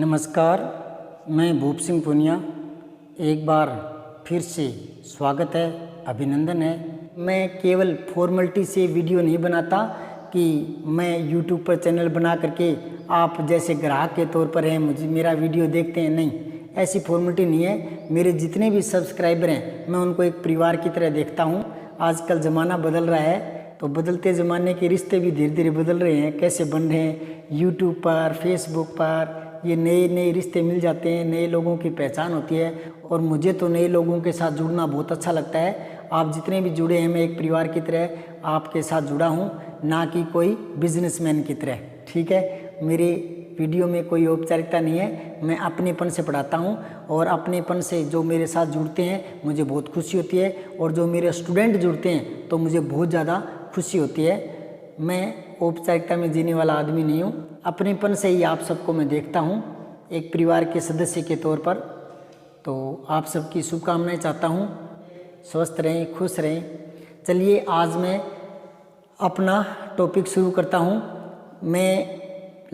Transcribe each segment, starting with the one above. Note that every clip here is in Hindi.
नमस्कार, मैं भूप सिंह पुनिया। एक बार फिर से स्वागत है, अभिनंदन है। मैं केवल फॉर्मेलिटी से वीडियो नहीं बनाता कि मैं यूट्यूब पर चैनल बना करके आप जैसे ग्राहक के तौर पर हैं मेरा वीडियो देखते हैं, नहीं, ऐसी फॉर्मेलिटी नहीं है। मेरे जितने भी सब्सक्राइबर हैं मैं उनको एक परिवार की तरह देखता हूँ। आजकल ज़माना बदल रहा है, तो बदलते ज़माने के रिश्ते भी धीरे धीरे बदल रहे हैं। कैसे बन रहे हैं, यूट्यूब पर, फेसबुक पर ये नए नए रिश्ते मिल जाते हैं, नए लोगों की पहचान होती है। और मुझे तो नए लोगों के साथ जुड़ना बहुत अच्छा लगता है। आप जितने भी जुड़े हैं, मैं एक परिवार की तरह आपके साथ जुड़ा हूँ, ना कि कोई बिजनेसमैन की तरह। ठीक है, मेरे वीडियो में कोई औपचारिकता नहीं है। मैं अपनेपन से पढ़ाता हूँ और अपनेपन से जो मेरे साथ जुड़ते हैं मुझे बहुत खुशी होती है, और जो मेरे स्टूडेंट जुड़ते हैं तो मुझे बहुत ज़्यादा खुशी होती है। मैं औपचारिकता में जीने वाला आदमी नहीं हूँ, अपनेपन से ही आप सबको मैं देखता हूँ एक परिवार के सदस्य के तौर पर। तो आप सबकी शुभकामनाएं चाहता हूँ, स्वस्थ रहें, खुश रहें। चलिए आज मैं अपना टॉपिक शुरू करता हूँ। मैं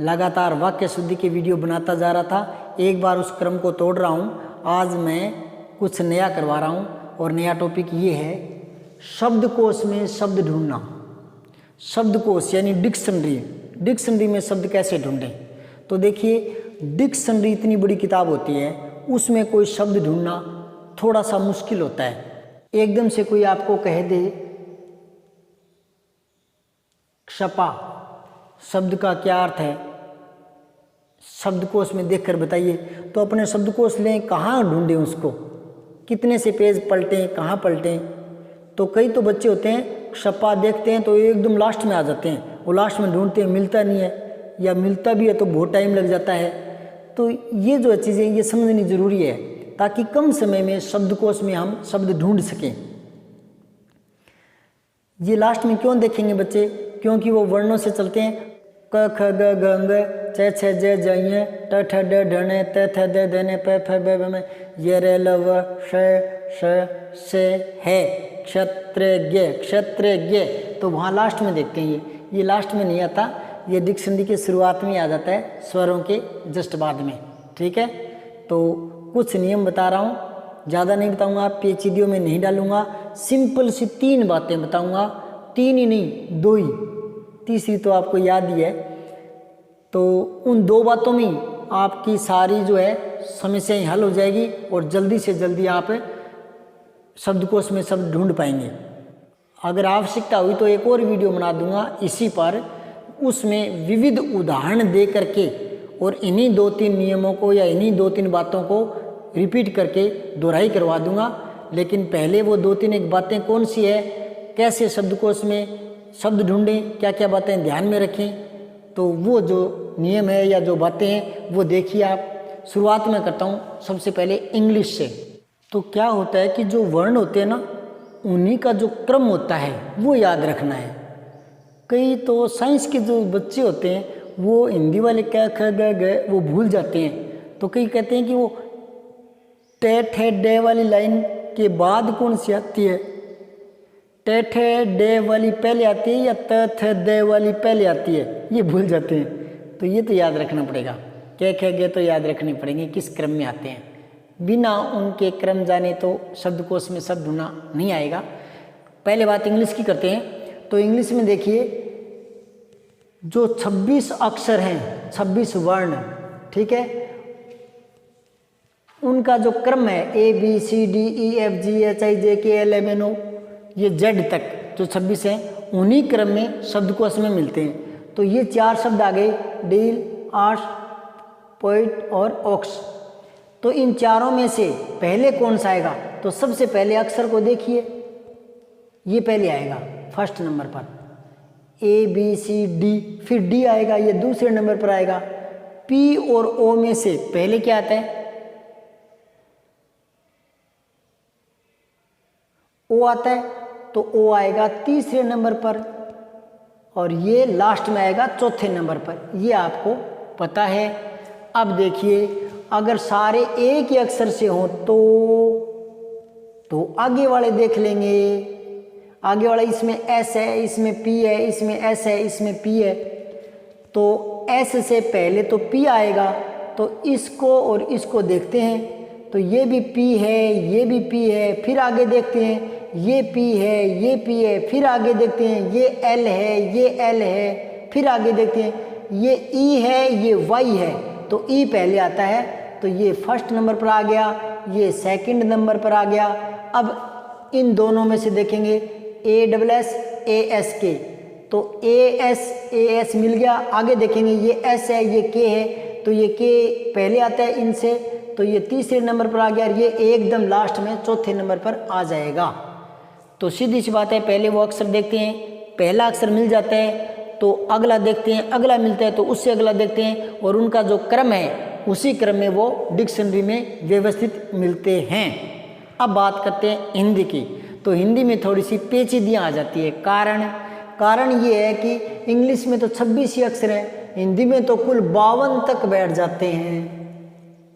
लगातार वाक्य शुद्धि के वीडियो बनाता जा रहा था, एक बार उस क्रम को तोड़ रहा हूँ। आज मैं कुछ नया करवा रहा हूँ, और नया टॉपिक ये है, शब्दकोश में शब्द ढूंढना। शब्दकोश यानी डिक्शनरी में शब्द कैसे ढूंढें। तो देखिए, डिक्शनरी इतनी बड़ी किताब होती है, उसमें कोई शब्द ढूंढना थोड़ा सा मुश्किल होता है। एकदम से कोई आपको कह दे क्षपा शब्द का क्या अर्थ है, शब्दकोश में देखकर बताइए, तो अपने शब्दकोश लें, कहाँ ढूंढें उसको, कितने से पेज पलटें, कहाँ पलटें। तो कई तो बच्चे होते हैं क्षपा देखते हैं तो एकदम लास्ट में आ जाते हैं, वो लास्ट में ढूंढते हैं, मिलता नहीं है, या मिलता भी है तो बहुत टाइम लग जाता है। तो ये जो चीज़ें ये समझनी ज़रूरी है, ताकि कम समय में शब्दकोश में हम शब्द ढूंढ सकें। ये लास्ट में क्यों देखेंगे बच्चे, क्योंकि वो वर्णों से चलते हैं। क ख ग घ ङ च छ ज ज ञ ट ठ ड ढ ण त थ द ध न प फ ब म य र ल व श से है क्षत्रज्ञ। तो वहाँ लास्ट में देखते हैं, ये लास्ट में नहीं आता, ये डिक्शनरी के शुरुआत में आ जाता है, स्वरों के जस्ट बाद में। ठीक है, तो कुछ नियम बता रहा हूँ, ज़्यादा नहीं बताऊँगा, पेचीदियों में नहीं डालूँगा। सिंपल सी 3 बातें बताऊँगा, 3 ही नहीं 2 ही, तीसरी तो आपको याद ही है। तो उन 2 बातों में आपकी सारी जो है समस्याएं हल हो जाएगी, और जल्दी से जल्दी आप शब्दकोश में शब्द ढूंढ पाएंगे। अगर आवश्यकता हुई तो एक और वीडियो बना दूंगा इसी पर, उसमें विविध उदाहरण दे करके और इन्हीं 2-3 नियमों को या इन्हीं 2-3 बातों को रिपीट करके दोहराई करवा दूंगा। लेकिन पहले वो 2-3 एक बातें कौन सी है, कैसे शब्दकोश में शब्द ढूंढें, क्या क्या बातें ध्यान में रखें, तो वो जो नियम है या जो बातें हैं वो देखिए आप। शुरुआत में करता हूँ सबसे पहले इंग्लिश से। तो क्या होता है कि जो वर्ण होते हैं ना, उन्हीं का जो क्रम होता है वो याद रखना है। कई तो साइंस के जो बच्चे होते हैं वो हिंदी वाले क्या ख ग घ वो भूल जाते हैं। तो कई कहते हैं कि वो टे ठे डे वाली लाइन के बाद कौन सी आती है, टे ठे डे वाली पहले आती है या त थ दे वाली पहले आती है, ये भूल जाते हैं। तो ये तो याद रखना पड़ेगा, क्या ख ग तो याद रखने पड़ेंगे किस क्रम में आते हैं। बिना उनके क्रम जाने तो शब्दकोश में शब्द ढूंढना नहीं आएगा। पहले बात इंग्लिश की करते हैं। तो इंग्लिश में देखिए, जो 26 अक्षर हैं, 26 वर्ण, ठीक है, उनका जो क्रम है ABCDEFGHIJKLMNO ये Z तक जो 26 हैं, उन्हीं क्रम में शब्दकोश में मिलते हैं। तो ये 4 शब्द आ गए, डील, आर्स, पोइट और ऑक्स। तो इन चारों में से पहले कौन सा आएगा, तो सबसे पहले अक्षर को देखिए, ये पहले आएगा फर्स्ट नंबर पर, ABCD, फिर D आएगा, ये दूसरे नंबर पर आएगा। P और O में से पहले क्या आता है, O आता है, तो O आएगा तीसरे नंबर पर, और ये लास्ट में आएगा चौथे नंबर पर। ये आपको पता है। अब देखिए, अगर सारे एक ही अक्षर से हों तो आगे वाले देख लेंगे। आगे वाला इसमें S है, इसमें P है, इसमें S है, इसमें P है। तो S से पहले तो P आएगा, तो इसको और इसको देखते हैं, तो ये भी P है, ये भी P है। फिर आगे देखते हैं, ये P है, ये P है। फिर आगे देखते हैं, ये L है, ये L है। फिर आगे देखते हैं, ये E है, ये Y है। तो E पहले आता है, तो ये फर्स्ट नंबर पर आ गया, ये सेकंड नंबर पर आ गया। अब इन दोनों में से देखेंगे ASS ASK, तो AS मिल गया। आगे देखेंगे ये S है, ये K है, तो ये K पहले आता है इनसे, तो ये तीसरे नंबर पर आ गया। और ये एकदम लास्ट में चौथे नंबर पर आ जाएगा। तो सीधी सी बात है, पहले वो अक्षर देखते हैं, पहला अक्षर मिल जाता है तो अगला देखते हैं, अगला मिलता है तो उससे अगला देखते हैं, और उनका जो क्रम है उसी क्रम में वो डिक्शनरी में व्यवस्थित मिलते हैं। अब बात करते हैं हिंदी की। तो हिंदी में थोड़ी सी पेचीदियाँ आ जाती है। कारण ये है कि इंग्लिश में तो 26 ही अक्षर हैं, हिंदी में तो कुल 52 तक बैठ जाते हैं,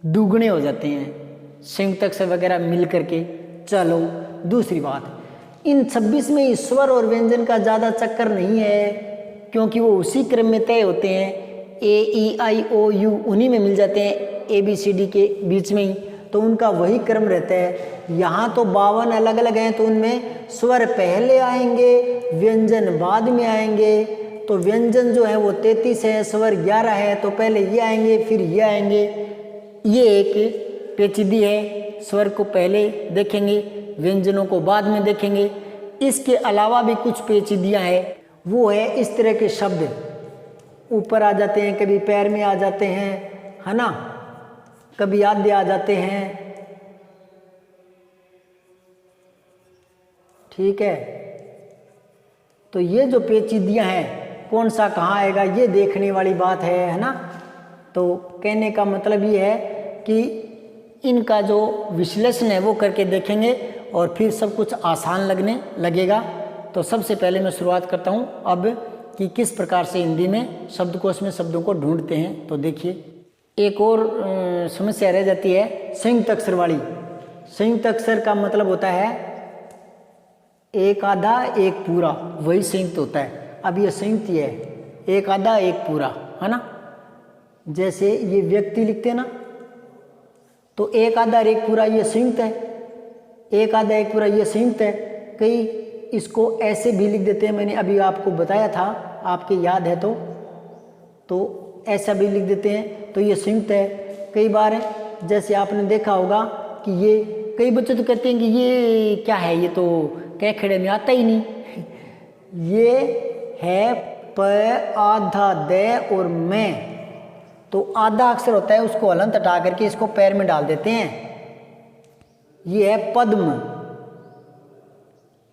दुगने हो जाते हैं संयुक्त अक्षर वगैरह मिल करके। चलो दूसरी बात, इन 26 में स्वर और व्यंजन का ज़्यादा चक्कर नहीं है, क्योंकि वो उसी क्रम में तय होते हैं। AEIOU उन्हीं में मिल जाते हैं, ABCD के बीच में ही, तो उनका वही क्रम रहता है। यहाँ तो 52 अलग अलग हैं, तो उनमें स्वर पहले आएंगे, व्यंजन बाद में आएंगे। तो व्यंजन जो है वो 33 है, स्वर 11 है, तो पहले ये आएंगे फिर ये आएंगे। ये एक पेचीदी है, स्वर को पहले देखेंगे, व्यंजनों को बाद में देखेंगे। इसके अलावा भी कुछ पेचीदियाँ हैं, वो है इस तरह के शब्द ऊपर आ जाते हैं, कभी पैर में आ जाते हैं, है ना, कभी आधे आ जाते हैं। ठीक है, तो ये जो पेचीदियाँ हैं, कौन सा कहाँ आएगा ये देखने वाली बात है ना। तो कहने का मतलब ये है कि इनका जो विश्लेषण है वो करके देखेंगे और फिर सब कुछ आसान लगने लगेगा। तो सबसे पहले मैं शुरुआत करता हूँ अब कि किस प्रकार से हिंदी में शब्दकोश में शब्दों को ढूंढते हैं। तो देखिए, एक और समस्या रह जाती है संयुक्त अक्षर वाली। संयुक्त अक्षर का मतलब होता है एक आधा एक पूरा, वही संयुक्त होता है। अब ये संयुक्त ही है, एक आधा एक पूरा, है ना। जैसे ये व्यक्ति लिखते हैं ना, तो एक आधा एक पूरा ये संयुक्त है, एक आधा एक पूरा ये संयुक्त है। कई इसको ऐसे भी लिख देते हैं, मैंने अभी आपको बताया था, आपके याद है तो ऐसा भी लिख देते हैं, तो ये संयुक्त है। कई बार जैसे आपने देखा होगा कि ये कई बच्चे तो कहते हैं कि ये क्या है, ये तो कह खड़े में आता ही नहीं। ये है प आधा द और मैं, तो आधा अक्षर होता है, उसको हलंत हटा करके इसको पैर में डाल देते हैं। ये है पद्म,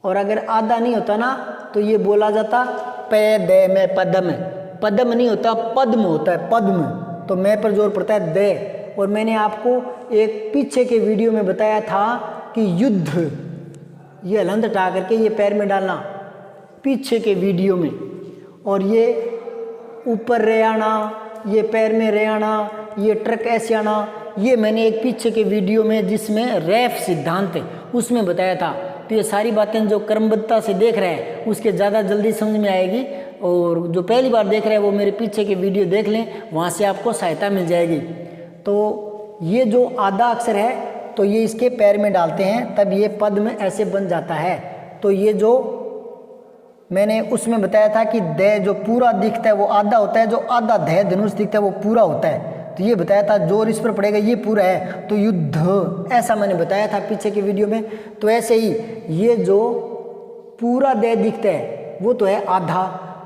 और अगर आधा नहीं होता ना तो ये बोला जाता पे दे में पद्म। पद्म नहीं होता, पद्म होता है, पद्म। तो मैं पर जोर पड़ता है दे। और मैंने आपको एक पीछे के वीडियो में बताया था कि युद्ध, ये हलंत हटा करके ये पैर में डालना, पीछे के वीडियो में। और ये ऊपर रे आना, ये पैर में रे आना, ये ट्रक ऐसे आना, ये मैंने एक पीछे के वीडियो में जिसमें रैफ सिद्धांत है उसमें बताया था। तो ये सारी बातें जो क्रमबद्धता से देख रहे हैं उसके ज़्यादा जल्दी समझ में आएगी, और जो पहली बार देख रहे हैं वो मेरे पीछे के वीडियो देख लें, वहाँ से आपको सहायता मिल जाएगी। तो ये जो आधा अक्षर है तो ये इसके पैर में डालते हैं, तब ये पद में ऐसे बन जाता है। तो ये जो मैंने उसमें बताया था कि द जो पूरा दिखता है वो आधा होता है, जो आधा ध धनुष दिखता है वो पूरा होता है। तो ये बताया था जोर इस पर पड़ेगा, ये पूरा है, तो युद्ध, ऐसा मैंने बताया था पीछे के वीडियो में। तो ऐसे ही ये जो पूरा द दिखता है वो तो है आधा,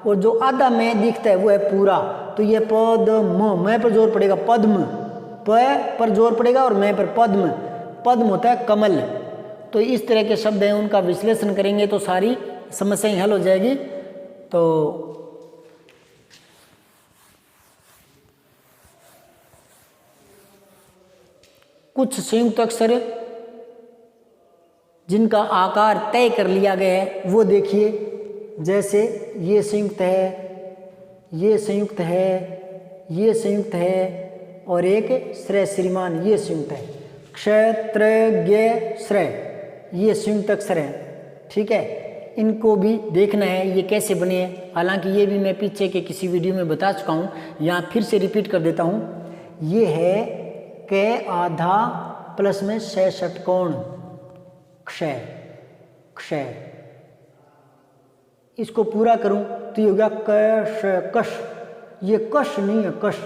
और जो आधा में दिखता है वो है पूरा। तो ये पद्म, मैं पर जोर पड़ेगा पद्म, प पर जोर पड़ेगा और मैं पर पद्म। पद्म होता है कमल। तो इस तरह के शब्द हैं, उनका विश्लेषण करेंगे तो सारी समस्याएं हल हो जाएगी। तो कुछ संयुक्त अक्षर जिनका आकार तय कर लिया गया है वो देखिए। जैसे ये संयुक्त है, ये संयुक्त है, ये संयुक्त है, और एक श्रेय श्रीमान ये संयुक्त है। क्षेत्रज्ञ श्रेय ये संयुक्त अक्षर है। ठीक है, इनको भी देखना है ये कैसे बने हैं। हालांकि ये भी मैं पीछे के किसी वीडियो में बता चुका हूँ, यहाँ फिर से रिपीट कर देता हूँ। ये है क आधा प्लस में श षटकोण क्षय क्षय। इसको पूरा करूं तो ये हो गया क कश। ये कश नहीं है, कश।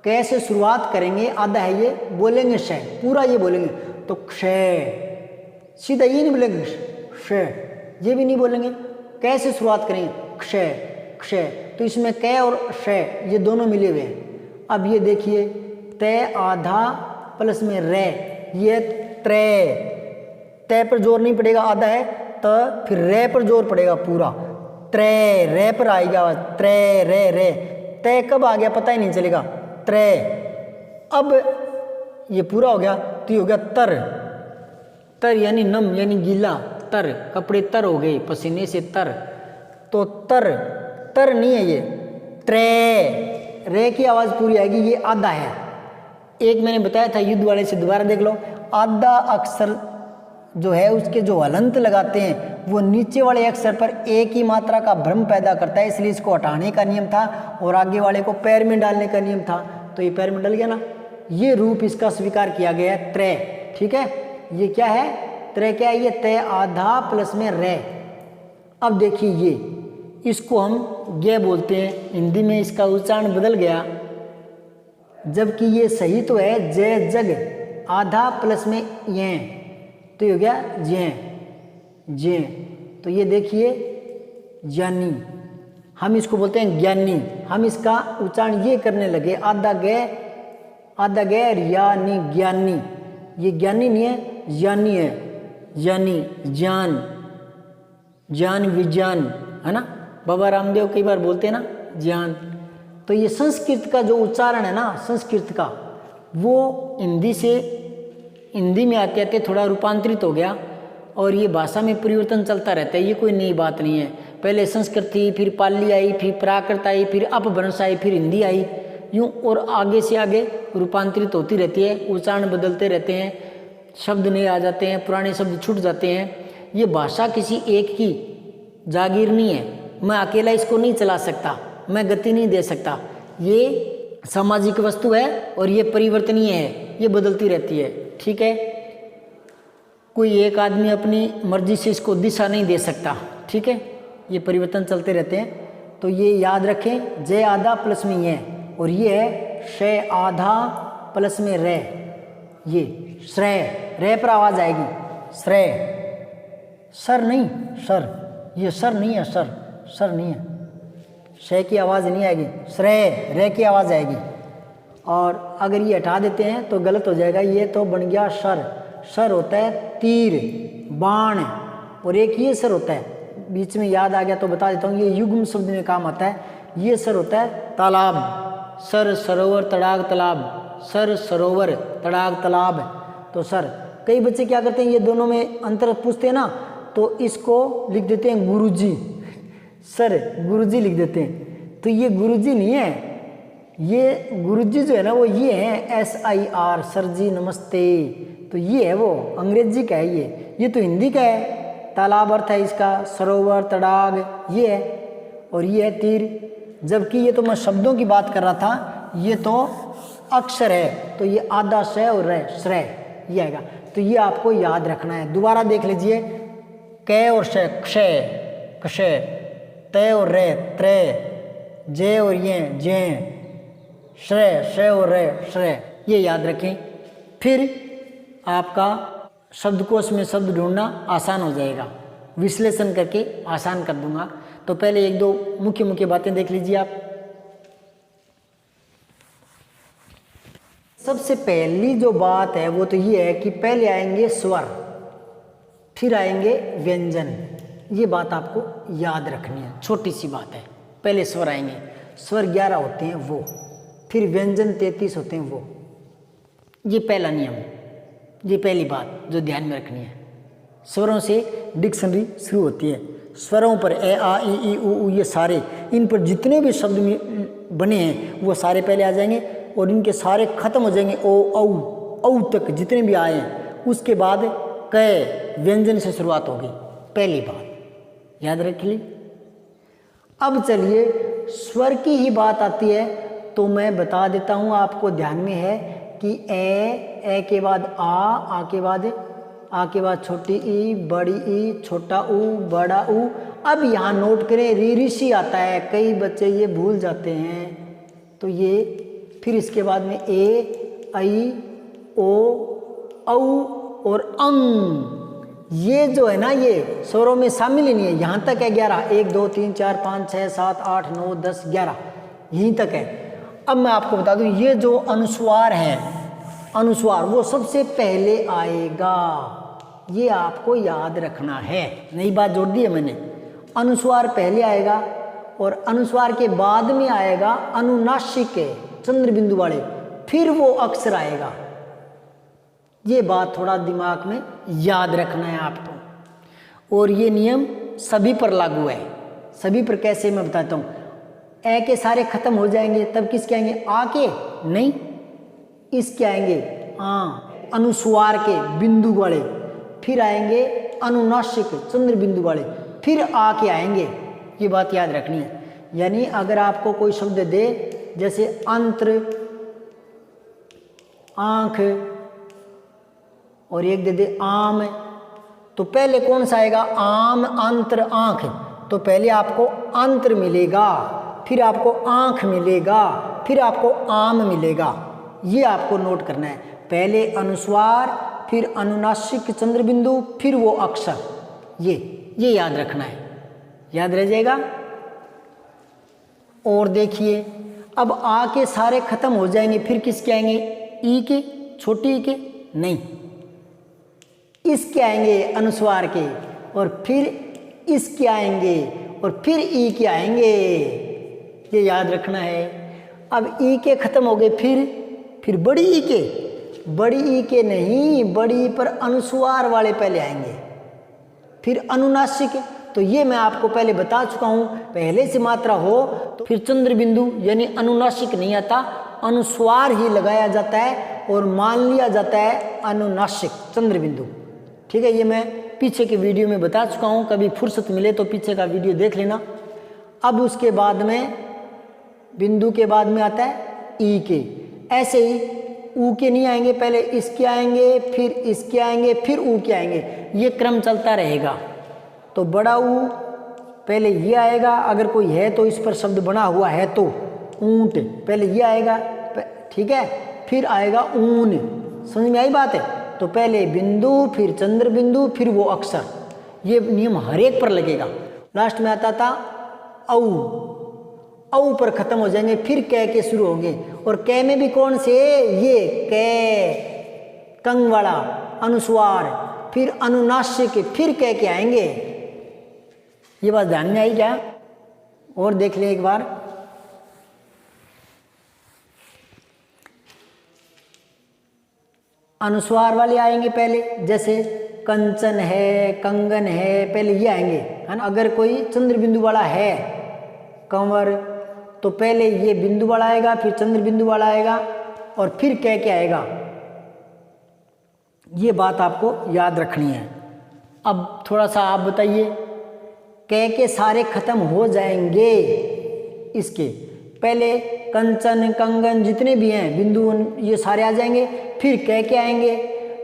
कैसे शुरुआत करेंगे, आधा है ये, बोलेंगे श, पूरा ये बोलेंगे तो क्षय। सीधा ये नहीं बोलेंगे श, ये भी नहीं बोलेंगे। कैसे शुरुआत करेंगे, क्षय क्षय। तो इसमें क और श ये दोनों मिले हुए हैं। अब ये देखिए तय आधा प्लस में रे, ये त्रे। तय पर जोर नहीं पड़ेगा, आधा है तो फिर रे पर जोर पड़ेगा पूरा। त्रे, रे पर आएगा आवाज, त्रे रे रे। तय कब आ गया पता ही नहीं चलेगा, त्रे। अब ये पूरा हो गया तो ये हो गया तर। तर यानी नम यानी गीला, तर कपड़े तर हो गए पसीने से, तर। तो तर, तर नहीं है ये, त्रे। रे की आवाज पूरी आएगी, ये आधा है। एक मैंने बताया था युद्ध वाले से, दोबारा देख लो। आधा अक्षर जो है उसके जो हलंत लगाते हैं वो नीचे वाले अक्षर पर एक ही मात्रा का भ्रम पैदा करता है, इसलिए इसको हटाने का नियम था और आगे वाले को पैर में डालने का नियम था। तो ये पैर में डल गया ना, ये रूप इसका स्वीकार किया गया है, त्रे। ठीक है, ये क्या है, त्रे। क्या है ये, तय आधा प्लस में रे। अब देखिए ये, इसको हम गे बोलते हैं, हिंदी में इसका उच्चारण बदल गया, जबकि ये सही तो है जय जग, आधा प्लस में ये, तो ये हो गया जे जे। तो ये देखिए ज्ञानी, हम इसको बोलते हैं ज्ञानी। हम इसका उच्चारण ये करने लगे, आधा गैर यानी ज्ञानी। ये ज्ञानी नहीं है, ज्ञानी है। ज्ञानी, ज्ञान, ज्ञान विज्ञान है ना, बाबा रामदेव कई बार बोलते हैं ना ज्ञान। तो ये संस्कृत का जो उच्चारण है ना, संस्कृत का, वो हिंदी में आते आते थोड़ा रूपांतरित हो गया और ये भाषा में परिवर्तन चलता रहता है। ये कोई नई बात नहीं है। पहले संस्कृत थी, फिर पाली आई, फिर प्राकृत आई, फिर अपभ्रंश आई, फिर हिंदी आई, यूं और आगे से आगे रूपांतरित होती रहती है। उच्चारण बदलते रहते हैं, शब्द नए आ जाते हैं, पुराने शब्द छूट जाते हैं। ये भाषा किसी एक की जागीर नहीं है, मैं अकेला इसको नहीं चला सकता, मैं गति नहीं दे सकता। ये सामाजिक वस्तु है और ये परिवर्तनीय है, ये बदलती रहती है। ठीक है, कोई एक आदमी अपनी मर्जी से इसको दिशा नहीं दे सकता। ठीक है, ये परिवर्तन चलते रहते हैं। तो ये याद रखें, जय आधा प्लस में ये, और ये है शय आधा प्लस में रे, ये श्रेय। रे पर आवाज आएगी, श्रेय। सर नहीं, सर, ये सर नहीं है, सर, सर नहीं है। शय की आवाज नहीं आएगी, श्रेय, रे की आवाज आएगी। और अगर ये हटा देते हैं तो गलत हो जाएगा, ये तो बन गया सर। सर होता है तीर, बाण, और एक ये सर होता है, बीच में याद आ गया तो बता देता हूँ, ये युग्म शब्द में काम आता है। ये सर होता है तालाब, सर सरोवर तड़ाग तालाब, सर सरोवर तड़ाग तालाब। तो सर, कई बच्चे क्या करते हैं, ये दोनों में अंतर पूछते हैं ना, तो इसको लिख देते हैं गुरुजी, सर गुरुजी लिख देते हैं। तो ये गुरुजी नहीं है, ये गुरुजी जो है ना वो ये है SIR, सर जी नमस्ते। तो ये है वो अंग्रेजी का है, ये तो हिंदी का है। तालाब अर्थ है इसका सरोवर, तड़ाग, ये है, और ये है तीर। जबकि ये तो मैं शब्दों की बात कर रहा था, ये तो अक्षर है। तो ये आधा शय और रे, श्रेय, ये आएगा। तो ये आपको याद रखना है। दोबारा देख लीजिए, कै और शय, क्षय, क्षय, तय और रे, त्रे, जे और ये, जे, श्रेय, श्रेय और रे, श्रेय, ये याद रखें। फिर आपका शब्दकोश में शब्द ढूंढना आसान हो जाएगा, विश्लेषण करके आसान कर दूंगा। तो पहले एक दो मुख्य मुख्य बातें देख लीजिए आप। सबसे पहली जो बात है वो तो ये है कि पहले आएंगे स्वर, फिर आएंगे व्यंजन। ये बात आपको याद रखनी है, छोटी सी बात है। पहले स्वर आएंगे, स्वर 11 होते हैं वो, फिर व्यंजन 33 होते हैं वो। ये पहला नियम, ये पहली बात जो ध्यान में रखनी है। स्वरों से डिक्शनरी शुरू होती है। स्वरों पर ए आ ई ई उ ऊ, ये सारे, इन पर जितने भी शब्द बने हैं वो सारे पहले आ जाएंगे और इनके सारे खत्म हो जाएंगे ओ औ तक जितने भी आए हैं। उसके बाद कै, व्यंजन से शुरुआत होगी, पहली बात याद रख ली। अब चलिए स्वर की ही बात आती है तो मैं बता देता हूँ, आपको ध्यान में है कि ए के बाद आ के बाद छोटी ई, बड़ी ई, छोटा ऊ, बड़ा ऊ। अब यहाँ नोट करें, ऋषि आता है, कई बच्चे ये भूल जाते हैं। तो ये फिर इसके बाद में ए, आई, ओ, औ और ये जो है ना, ये स्वरों में शामिल ही नहीं है। यहाँ तक है 11, 1 2 3 4 5 6 7 8 9 10 11, यहीं तक है। अब मैं आपको बता दूं, ये जो अनुस्वार है, अनुस्वार वो सबसे पहले आएगा, ये आपको याद रखना है। नई बात जोड़ दी है मैंने, अनुस्वार पहले आएगा और अनुस्वार के बाद में आएगा अनुनासिक चंद्र बिंदु वाले, फिर वो अक्षर आएगा। ये बात थोड़ा दिमाग में याद रखना है आपको। और ये नियम सभी पर लागू है। सभी पर कैसे, मैं बताता हूँ। ए के सारे खत्म हो जाएंगे, तब किसके आएंगे? आ के नहीं, इसके आएंगे अनुस्वार के बिंदु वाले, फिर आएंगे अनुनासिक चंद्र बिंदु वाले, फिर आ के आएंगे। ये बात याद रखनी है। यानी अगर आपको कोई शब्द दे, जैसे अंत्र, आंख और एक दे दे आम, तो पहले कौन सा आएगा? आम, अंतर, आंख। तो पहले आपको अंतर मिलेगा, फिर आपको आंख मिलेगा, फिर आपको आम मिलेगा। ये आपको नोट करना है। पहले अनुस्वार, फिर अनुनासिक चंद्र बिंदु, फिर वो अक्षर। ये याद रखना है, याद रह जाएगा। और देखिए, अब आ के सारे खत्म हो जाएंगे, फिर किसके आएंगे? ई के, छोटी ई के नहीं, इसके आएंगे अनुस्वार के, और फिर इसके आएंगे, और फिर ई के आएंगे। ये याद रखना है। अब ई के खत्म हो गए, फिर बड़ी ई के, बड़ी ई के नहीं, बड़ी ई पर अनुस्वार वाले पहले आएंगे, फिर अनुनासिक। तो ये मैं आपको पहले बता चुका हूँ, पहले से मात्रा हो तो फिर चंद्र बिंदु यानी अनुनासिक नहीं आता, अनुस्वार ही लगाया जाता है और मान लिया जाता है अनुनासिक चंद्र बिंदु। ठीक है, ये मैं पीछे के वीडियो में बता चुका हूँ, कभी फुर्सत मिले तो पीछे का वीडियो देख लेना। अब उसके बाद में बिंदु के बाद में आता है ई के। ऐसे ही ऊ के नहीं आएंगे, पहले इसके आएंगे, फिर इसके आएंगे, फिर ऊ के आएंगे। ये क्रम चलता रहेगा। तो बड़ा ऊ पहले ये आएगा, अगर कोई है तो इस पर शब्द बना हुआ है तो ऊंट, पहले ये आएगा, ठीक है, फिर आएगा ऊन। समझ में आई बात है? तो पहले बिंदु, फिर चंद्र बिंदु, फिर वो अक्षर। ये नियम हर एक पर लगेगा। लास्ट में आता था औ पर खत्म हो जाएंगे, फिर कै के शुरू होंगे। और कै में भी कौन से? ये कै, कंग वाला अनुस्वार, फिर अनुनासिक, फिर कै के आएंगे। ये बात ध्यान में आई क्या? और देख ले एक बार। अनुस्वार वाले आएंगे पहले, जैसे कंचन है, कंगन है, पहले ये आएंगे, है ना। अगर कोई चंद्र बिंदु वाला है, कंवर, तो पहले ये बिंदु वाला आएगा, फिर चंद्र बिंदु वाला आएगा, और फिर कै के आएगा। ये बात आपको याद रखनी है। अब थोड़ा सा आप बताइए, कै के सारे खत्म हो जाएंगे, इसके पहले कंचन, कंगन जितने भी हैं बिंदु, ये सारे आ जाएंगे, फिर कै के आएंगे।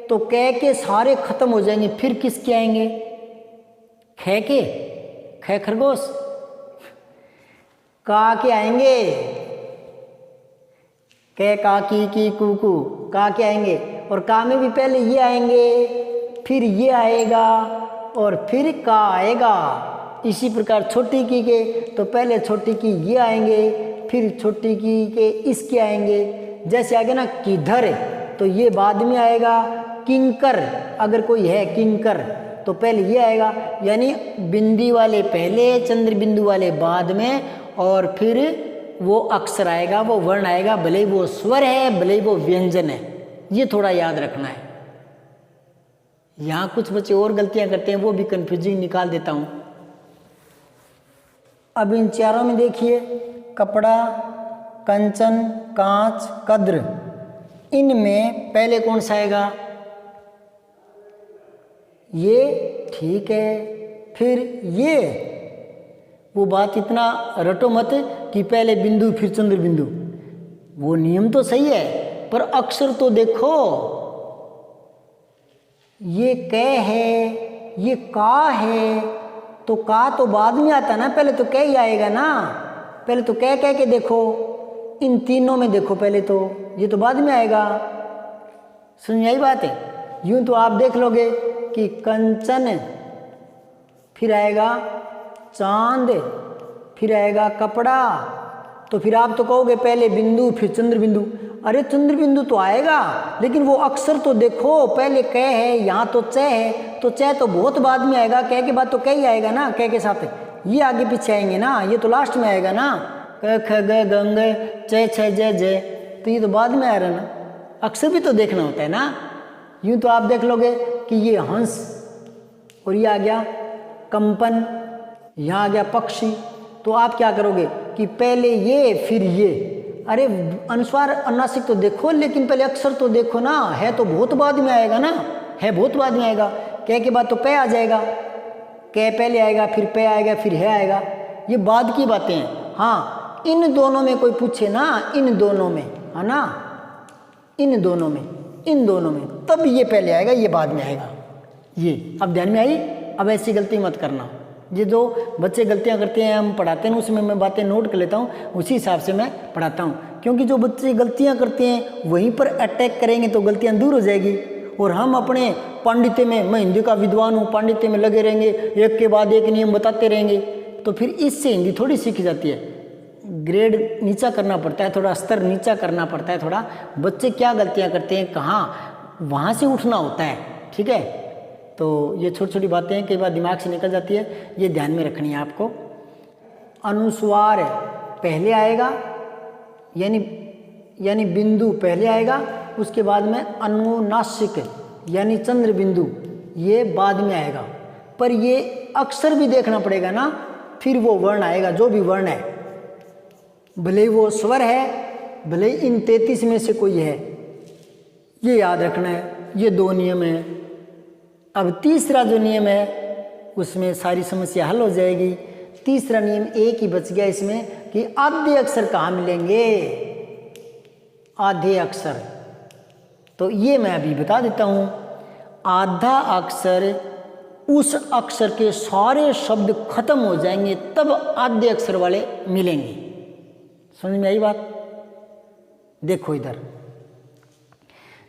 तो कै के सारे खत्म हो जाएंगे, फिर किसके आएंगे? खे के, खे खरगोश, का के आएंगे, कै का, की कू, का के आएंगे। और का में भी पहले ये आएंगे, फिर ये आएगा, और फिर का आएगा। इसी प्रकार छोटी की के, तो पहले छोटी की ये आएंगे, फिर छोटी की के इसके आएंगे। जैसे आगे ना किधर, तो ये बाद में आएगा। किंकर, अगर कोई है किंकर, तो पहले ये आएगा। यानी बिंदी वाले पहले, चंद्र बिंदु वाले बाद में, और फिर वो अक्षर आएगा, वो वर्ण आएगा, भले ही वो स्वर है, भले ही वो व्यंजन है। ये थोड़ा याद रखना है। यहाँ कुछ बच्चे और गलतियां करते हैं, वो भी कंफ्यूजिंग निकाल देता हूँ। अब इन चारों में देखिए, कपड़ा, कंचन, कांच, कद्र, इनमें पहले कौन सा आएगा? ये, ठीक है। फिर ये, वो बात इतना रटो मत कि पहले बिंदु फिर चंद्र बिंदु। वो नियम तो सही है, पर अक्षर तो देखो, ये क है, ये का है, तो का तो बाद में आता ना, पहले तो क ही आएगा ना। पहले तो कह के देखो, इन तीनों में देखो पहले तो, ये तो बाद में आएगा। समझ आई बात है? यूं तो आप देख लोगे कि कंचन, फिर आएगा चांद, फिर आएगा कपड़ा, तो फिर आप तो कहोगे पहले बिंदु फिर चंद्र बिंदु। अरे चंद्र बिंदु तो आएगा, लेकिन वो अक्षर तो देखो, पहले क है, यहाँ तो च है, तो च तो बहुत बाद में आएगा, क के बाद तो क ही आएगा ना, क के साथ ये आगे पीछे आएंगे ना, ये तो लास्ट में आएगा ना, क ख ग गंग च छ ज ज, तो ये तो बाद में आ रहा ना, अक्षर भी तो देखना होता है ना। यूं तो आप देख लोगे कि ये हंस, और ये आ गया कंपन, यहाँ आ गया पक्षी, तो आप क्या करोगे कि पहले ये फिर ये। अरे अनुस्वार अनुनासिक तो देखो, लेकिन पहले अक्षर तो देखो ना, है तो बहुत बाद में आएगा ना, है बहुत बाद में आएगा। क के बाद तो पे आ जाएगा, क पहले आएगा, फिर पे आएगा, फिर है आएगा, ये बाद की बातें हैं। हाँ, इन दोनों में कोई पूछे ना, इन दोनों में, है ना, इन दोनों में, तब ये पहले आएगा, ये बाद में आएगा। ये अब ध्यान में आई? अब ऐसी गलती मत करना। ये जो बच्चे गलतियां करते हैं, हम पढ़ाते हैं, उसमें मैं बातें नोट कर लेता हूँ, उसी हिसाब से मैं पढ़ाता हूँ। क्योंकि जो बच्चे गलतियां करते हैं वहीं पर अटैक करेंगे तो गलतियां दूर हो जाएगी। और हम अपने पांडित्य में, मैं हिंदी का विद्वान हूँ, पांडित्य में लगे रहेंगे, एक के बाद एक नियम बताते रहेंगे, तो फिर इससे हिंदी थोड़ी सीखी जाती है। ग्रेड नीचा करना पड़ता है, थोड़ा स्तर नीचा करना पड़ता है, थोड़ा बच्चे क्या गलतियाँ करते हैं, कहाँ, वहाँ से उठना होता है। ठीक है, तो ये छोटी छोटी बातें हैं, कई बार दिमाग से निकल जाती है, ये ध्यान में रखनी है आपको। अनुस्वार पहले आएगा, यानी बिंदु पहले आएगा, उसके बाद में अनुनासिक यानी चंद्र बिंदु ये बाद में आएगा। पर ये अक्षर भी देखना पड़ेगा ना, फिर वो वर्ण आएगा, जो भी वर्ण है, भले वो स्वर है, भले इन 33 में से कोई है, ये याद रखना है। ये 2 नियम है। अब तीसरा जो नियम है उसमें सारी समस्या हल हो जाएगी। तीसरा नियम एक ही बच गया इसमें कि आधे अक्षर कहाँ मिलेंगे, आधे अक्षर। तो ये मैं अभी बता देता हूँ। आधा अक्षर, उस अक्षर के सारे शब्द खत्म हो जाएंगे तब आधे अक्षर वाले मिलेंगे। समझ में आई बात? देखो इधर,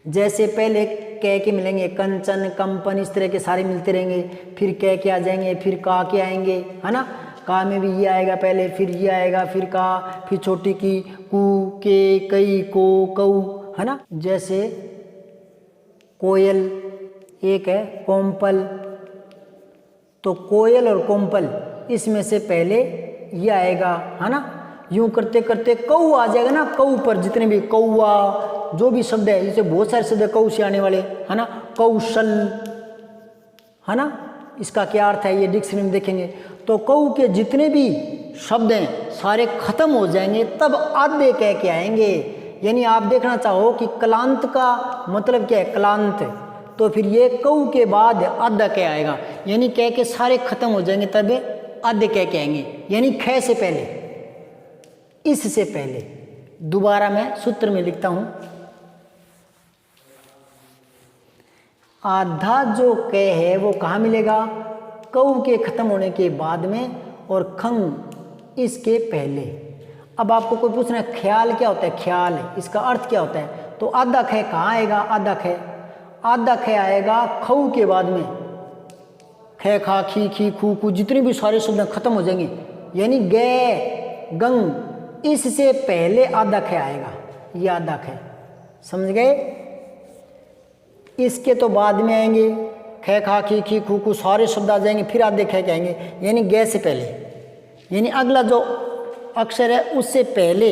जैसे पहले कै के मिलेंगे, कंचन, कंपन, इस तरह के सारे मिलते रहेंगे, फिर कै के आ जाएंगे, फिर का के आएंगे, है ना। का में भी ये आएगा पहले, फिर ये आएगा, फिर का, फिर छोटी की, कु, के, कई, को, कऊ, है ना। जैसे कोयल एक है, कोम्पल, तो कोयल और कोम्पल इसमें से पहले ये आएगा, है ना। यूं करते करते कऊ आ जाएगा ना, कऊ पर जितने भी कौआ जो भी शब्द है, जैसे बहुत सारे शब्द है कऊ से आने वाले, है ना। कौशल, है ना, इसका क्या अर्थ है ये डिक्शनरी में देखेंगे। तो कऊ के जितने भी शब्द हैं सारे खत्म हो जाएंगे तब आधे कह के आएंगे। यानी आप देखना चाहो कि कलांत का मतलब क्या है, कलांत, तो फिर ये कऊ के बाद आधा कह आएगा, यानी कह के सारे खत्म हो जाएंगे तब आधे कह के आएंगे, यानी ख से पहले, इससे पहले। दोबारा मैं सूत्र में लिखता हूं, आधा जो क है वो कहाँ मिलेगा, कऊ के खत्म होने के बाद में, और खंग इसके पहले। अब आपको कोई पूछना है ख्याल क्या होता है, ख्याल इसका अर्थ क्या होता है, तो आधा ख कहाँ आएगा, आधा ख आएगा खऊ के बाद में, ख, खा, खी, खी, खू, खू, जितने भी सारे शब्द खत्म हो जाएंगे, यानी गे, गंग, इससे पहले आधा ख आएगा, ये आधा ख। समझ गए? इसके तो बाद में आएंगे, ख, खा, खी, खी, खू, खू, सारे शब्द आ जाएंगे, फिर आधे ख के आएंगे, यानी गे से पहले, यानी अगला जो अक्षर है उससे पहले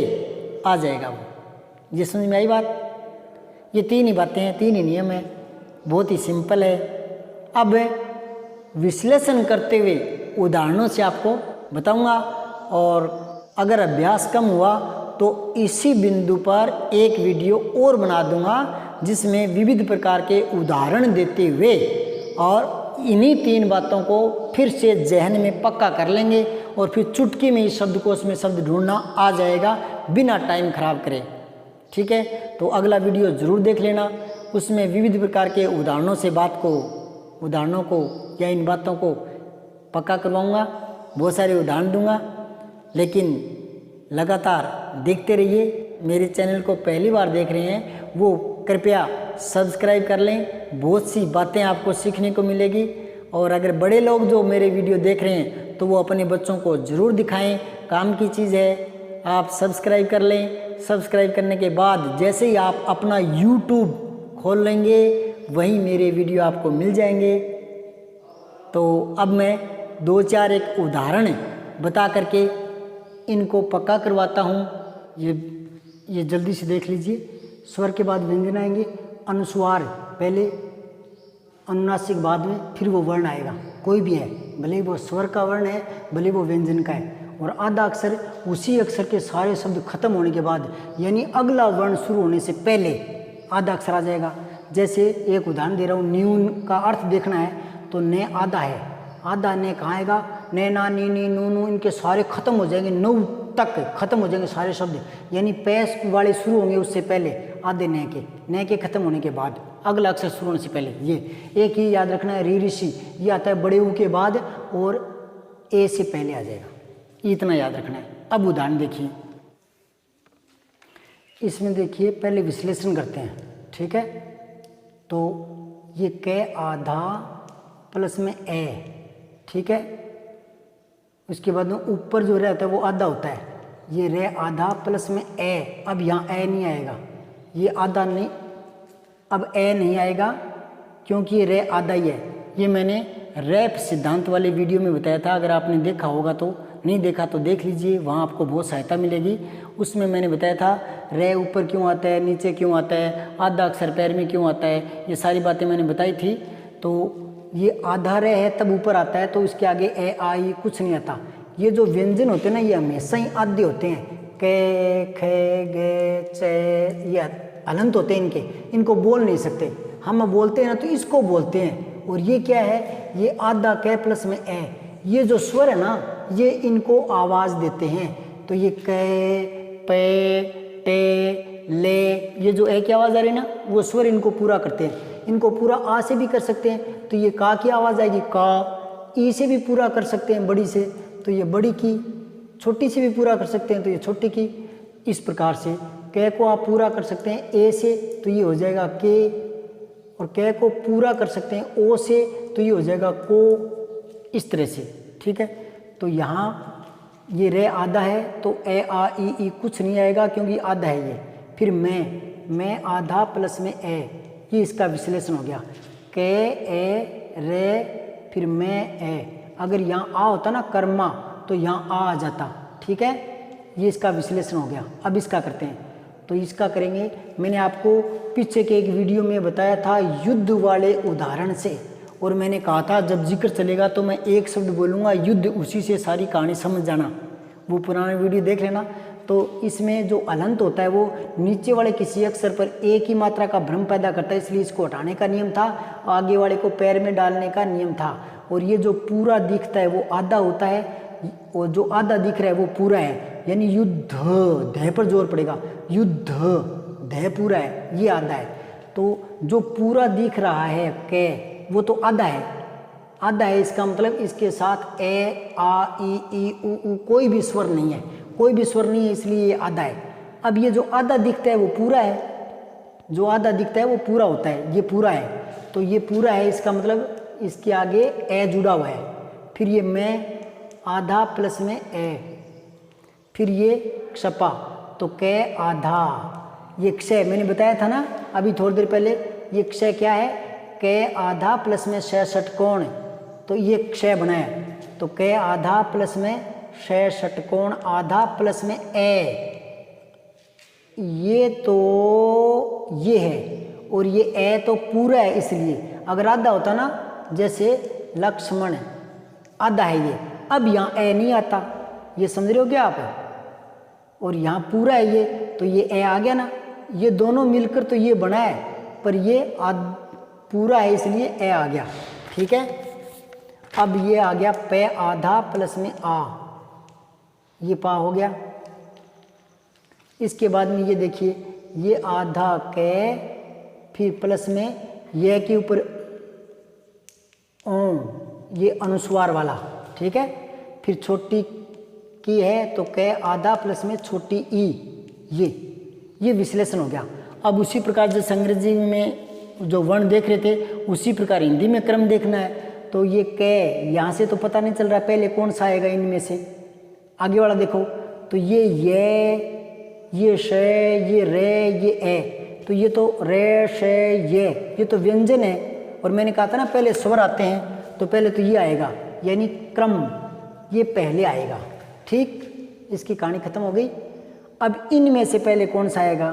आ जाएगा वो। ये समझ में आई बात? ये 3 ही बातें हैं, 3 ही नियम है, बहुत ही सिंपल है। अब विश्लेषण करते हुए उदाहरणों से आपको बताऊंगा, और अगर अभ्यास कम हुआ तो इसी बिंदु पर एक वीडियो और बना दूंगा जिसमें विविध प्रकार के उदाहरण देते हुए, और इन्हीं 3 बातों को फिर से जहन में पक्का कर लेंगे, और फिर चुटकी में इस शब्दकोश में शब्द ढूंढना आ जाएगा बिना टाइम खराब करे। ठीक है। तो अगला वीडियो ज़रूर देख लेना, उसमें विविध प्रकार के उदाहरणों को या इन बातों को पक्का करवाऊँगा, बहुत सारे उदाहरण दूंगा। लेकिन लगातार देखते रहिए। मेरे चैनल को पहली बार देख रहे हैं वो कृपया सब्सक्राइब कर लें, बहुत सी बातें आपको सीखने को मिलेगी। और अगर बड़े लोग जो मेरे वीडियो देख रहे हैं तो वो अपने बच्चों को ज़रूर दिखाएं, काम की चीज़ है। आप सब्सक्राइब कर लें, सब्सक्राइब करने के बाद जैसे ही आप अपना यूट्यूब खोल लेंगे वहीं मेरे वीडियो आपको मिल जाएंगे। तो अब मैं 2-4 एक उदाहरण बता करके इनको पक्का करवाता हूँ। ये जल्दी से देख लीजिए। स्वर के बाद व्यंजन आएंगे, अनुस्वार पहले, अनुनासिक बाद में, फिर वो वर्ण आएगा, कोई भी है, भले वो स्वर का वर्ण है भले वो व्यंजन का है। और आधा अक्षर उसी अक्षर के सारे शब्द खत्म होने के बाद, यानी अगला वर्ण शुरू होने से पहले आधा अक्षर आ जाएगा। जैसे एक उदाहरण दे रहा हूँ, न्यून का अर्थ देखना है तो ने आधा है, आधा ने कहाँ आएगा, ने ना नी नी नू नू, इनके सारे खत्म हो जाएंगे, 9 तक खत्म हो जाएंगे सारे शब्द, यानी पैस वाले शुरू होंगे उससे पहले आधे ने के खत्म होने के बाद अगला अक्षर शुरू होने से पहले। ये एक ही याद रखना है, री ऋषि ये आता है बड़े ऊ के बाद और ए से पहले आ जाएगा, इतना याद रखना है। अब उदाहरण देखिए, इसमें देखिए पहले विश्लेषण करते हैं, ठीक है। तो ये क आधा प्लस में ए, ठीक है। उसके बाद में ऊपर जो रहता है वो आधा होता है, ये रे आधा प्लस में ए। अब यहाँ ए नहीं आएगा, ये आधा नहीं, अब ए नहीं आएगा क्योंकि ये रे आधा ही है। ये मैंने रैप सिद्धांत वाले वीडियो में बताया था, अगर आपने देखा होगा तो, नहीं देखा तो देख लीजिए, वहाँ आपको बहुत सहायता मिलेगी। उसमें मैंने बताया था रे ऊपर क्यों आता है, नीचे क्यों आता है, आधा अक्षर पैर में क्यों आता है, ये सारी बातें मैंने बताई थी। तो ये आधा रे है तब ऊपर आता है, तो इसके आगे ए आई कुछ नहीं आता। ये जो व्यंजन होते हैं ना ये हमेशा ही आधे होते हैं, के खे गे चे, ये हलंत होते हैं इनके, इनको बोल नहीं सकते। हम बोलते हैं ना तो इसको बोलते हैं। और ये क्या है, ये आधा कै प्लस में ए, ये जो स्वर है ना ये इनको आवाज़ देते हैं। तो ये कै पे टे ले, ये जो ए की आवाज़ आ रही है ना वो स्वर इनको पूरा करते हैं। इनको पूरा आ से भी कर सकते हैं तो ये का की आवाज़ आएगी का, ई से भी पूरा कर सकते हैं बड़ी से तो ये बड़ी की, छोटी से भी पूरा कर सकते हैं तो ये छोटी की। इस प्रकार से कै को आप पूरा कर सकते हैं ए से तो ये हो जाएगा के, और कै को पूरा कर सकते हैं ओ से तो ये हो जाएगा को, इस तरह से, ठीक है। तो यहाँ ये रे आधा है तो ए आ ई कुछ नहीं आएगा क्योंकि आधा है ये। फिर मैं आधा प्लस में ए, ये इसका विश्लेषण हो गया, के ए रे फिर मैं ए। अगर यहाँ आ होता ना कर्मा तो यहाँ आ जाता, ठीक है। ये इसका विश्लेषण हो गया। अब इसका करते हैं, तो इसका करेंगे। मैंने आपको पीछे के एक वीडियो में बताया था युद्ध वाले उदाहरण से, और मैंने कहा था जब जिक्र चलेगा तो मैं एक शब्द बोलूँगा युद्ध, उसी से सारी कहानी समझ जाना, वो पुराना वीडियो देख लेना। तो इसमें जो अलंत होता है वो नीचे वाले किसी अक्षर पर एक ही मात्रा का भ्रम पैदा करता है, इसलिए इसको हटाने का नियम था, आगे वाले को पैर में डालने का नियम था। और ये जो पूरा दिखता है वो आधा होता है, और जो आधा दिख रहा है वो पूरा है, यानी युद्ध, ध पर जोर पड़ेगा, युद्ध ध पूरा है, ये आधा है। तो जो पूरा दिख रहा है के वो तो आधा है, आधा है, इसका मतलब इसके साथ ए आ ई उ कोई भी स्वर नहीं है, कोई भी स्वर नहीं है, इसलिए ये आधा है। अब ये जो आधा दिखता है वो पूरा है, जो आधा दिखता है वो पूरा होता है, ये पूरा है, तो ये पूरा है, इसका मतलब इसके आगे ए जुड़ा हुआ है। फिर ये मैं आधा प्लस में ए, फिर ये क्षपा तो कै आधा, ये क्षय मैंने बताया था ना अभी थोड़ी देर पहले, ये क्षय क्या है, कै आधा प्लस में षय षटकोण, तो ये क्षय बनाया, तो कै आधा प्लस में षय षटकोण आधा प्लस में ए, ये तो ये है, और ये ए तो पूरा है, इसलिए अगर आधा होता ना जैसे लक्ष्मण आधा है ये, अब यहाँ ए नहीं आता, ये समझ रहे हो क्या आप, और यहाँ पूरा है ये, तो ये ए आ गया ना, ये दोनों मिलकर तो ये बना है, पर ये पूरा है इसलिए ए आ गया, ठीक है। अब ये आ गया पे आधा प्लस में आ, ये पा हो गया। इसके बाद में ये देखिए ये आधा के, फिर प्लस में ये के ऊपर ये अनुस्वार वाला, ठीक है। फिर छोटी की है तो के आधा प्लस में छोटी ई, ये विश्लेषण हो गया। अब उसी प्रकार जैसे अंग्रेजी में जो वर्ण देख रहे थे उसी प्रकार हिंदी में क्रम देखना है। तो ये के यहाँ से तो पता नहीं चल रहा पहले कौन सा आएगा इनमें से। आगे वाला देखो तो ये श, ये रे, ये ए, तो ये तो रे श ये तो व्यंजन है। और मैंने कहा था ना पहले स्वर आते हैं तो पहले तो ये आएगा, यानी क्रम ये पहले आएगा, ठीक। इसकी कहानी खत्म हो गई। अब इनमें से पहले कौन सा आएगा,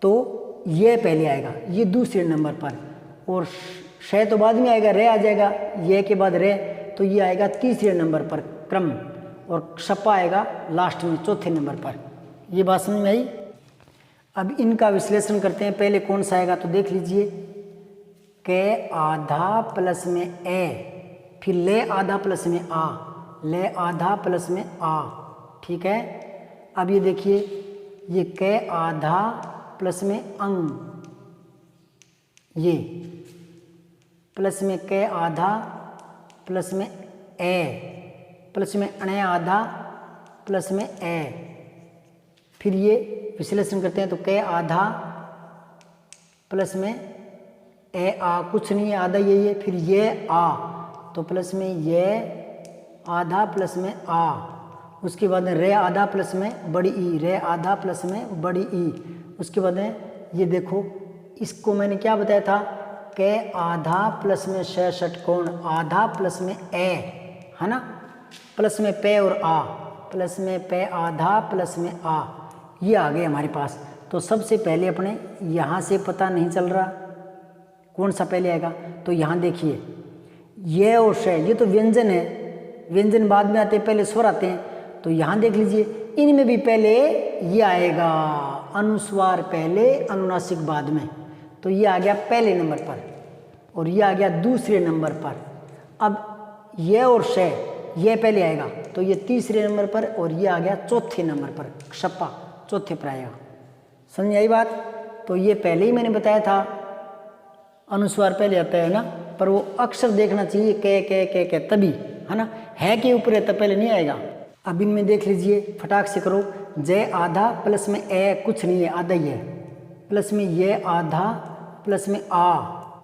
तो ये पहले आएगा, ये दूसरे नंबर पर, और श तो बाद में आएगा, रे आ जाएगा, ये के बाद रे, तो ये आएगा तीसरे नंबर पर क्रम, और शप्पा आएगा लास्ट में चौथे नंबर पर। ये बात समझ में आई। अब इनका विश्लेषण करते हैं, पहले कौन सा आएगा तो देख लीजिए, के आधा प्लस में ए, फिर ले आधा प्लस में आ, ले आधा प्लस में आ, ठीक है। अब ये देखिए ये के आधा प्लस में अंग, ये प्लस में के आधा प्लस में ए, प्लस में अणे आधा प्लस में ए। फिर ये विश्लेषण करते हैं तो के आधा प्लस में ए आ, कुछ नहीं है, आधा यही है। फिर ये आ तो प्लस में ये आधा प्लस में आ, उसके बाद में रे आधा प्लस में बड़ी ई, रे आधा प्लस में बड़ी ई। उसके बाद में ये देखो इसको मैंने क्या बताया था, के आधा प्लस में श षटकोण, आधा प्लस में ए, है ना, प्लस में पे और आ, प्लस में पे आधा प्लस में आ, ये आ गए हमारे पास। तो सबसे पहले अपने यहाँ से पता नहीं चल रहा कौन सा पहले आएगा, तो यहाँ देखिए ये और श, ये तो व्यंजन है, व्यंजन बाद में आते हैं, पहले स्वर आते हैं। तो यहाँ देख लीजिए इनमें भी पहले ये आएगा, अनुस्वार पहले अनुनासिक बाद में, तो ये आ गया पहले नंबर पर और ये आ गया दूसरे नंबर पर। अब ये और श ये पहले आएगा तो ये तीसरे नंबर पर, और ये आ गया चौथे नंबर पर, शप्पा चौथे पर आएगा। समझ आई बात। तो ये पहले ही मैंने बताया था अनुस्वार पहले आता है ना, पर वो अक्षर देखना चाहिए के तभी, है ना, है के ऊपर है तब पहले नहीं आएगा। अब इनमें देख लीजिए, फटाक से करो, जय आधा प्लस में ए, कुछ नहीं है, आधा ही है, प्लस में ये आधा प्लस में आ,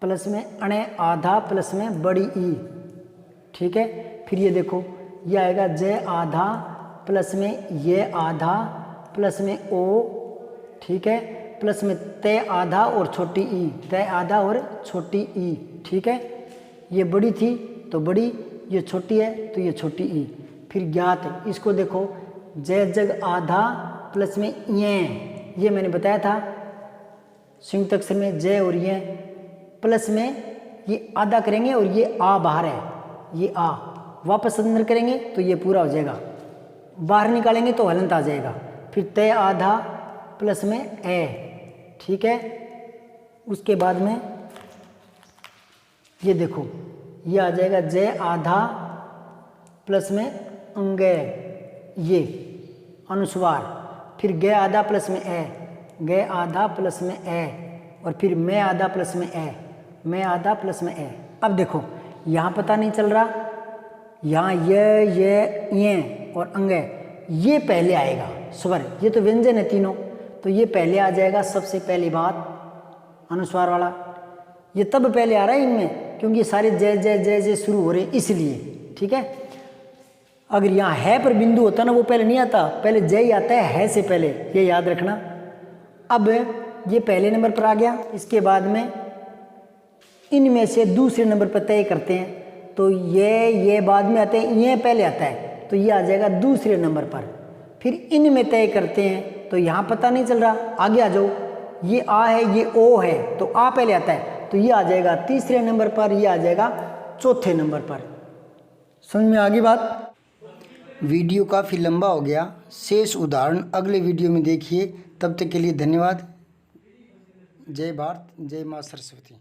प्लस में अणे आधा प्लस में बड़ी ई, ठीक है। फिर ये देखो ये आएगा जय आधा प्लस में ये आधा प्लस में ओ, ठीक है, प्लस में तय आधा और छोटी ई, तय आधा और छोटी ई, ठीक है। ये बड़ी थी तो बड़ी, ये छोटी है तो ये छोटी ई। फिर ज्ञात, इसको देखो जय जग आधा प्लस में ये मैंने बताया था संयुक्त अक्षर में जय और ये, प्लस में ये आधा करेंगे और ये आ बाहर है, ये आ वापस अंदर करेंगे तो ये पूरा हो जाएगा, बाहर निकालेंगे तो हलंत आ जाएगा। फिर तय आधा प्लस में ए, ठीक है। उसके बाद में ये देखो ये आ जाएगा जय आधा प्लस में अंगे, ये अनुस्वार। फिर गे आधा प्लस में ए, गे आधा प्लस में ए, और फिर मैं आधा प्लस में ए, मैं आधा प्लस में ए। अब देखो यहाँ पता नहीं चल रहा, यहाँ ये और अंगे, ये पहले आएगा स्वर, ये तो व्यंजन है तीनों, तो ये पहले आ जाएगा। सबसे पहली बात अनुस्वार वाला, ये तब पहले आ रहा है इनमें क्योंकि सारे जय जय जय जय शुरू हो रहे हैं इसलिए, ठीक है। अगर यहाँ है पर बिंदु होता ना वो पहले नहीं आता, पहले जय ही आता है से पहले, ये याद रखना। अब ये पहले नंबर पर आ गया, इसके बाद में इनमें से दूसरे नंबर पर तय करते हैं तो ये बाद में आते हैं, ये पहले आता है तो ये आ जाएगा दूसरे नंबर पर। फिर इनमें तय करते हैं तो यहाँ पता नहीं चल रहा, आगे आ जाओ, ये आ है ये ओ है तो आ पहले आता है तो ये आ जाएगा तीसरे नंबर पर, ये आ जाएगा चौथे नंबर पर। समझ में आ गई बात। वीडियो काफ़ी लंबा हो गया, शेष उदाहरण अगले वीडियो में देखिए। तब तक के लिए धन्यवाद। जय भारत, जय माँ सरस्वती।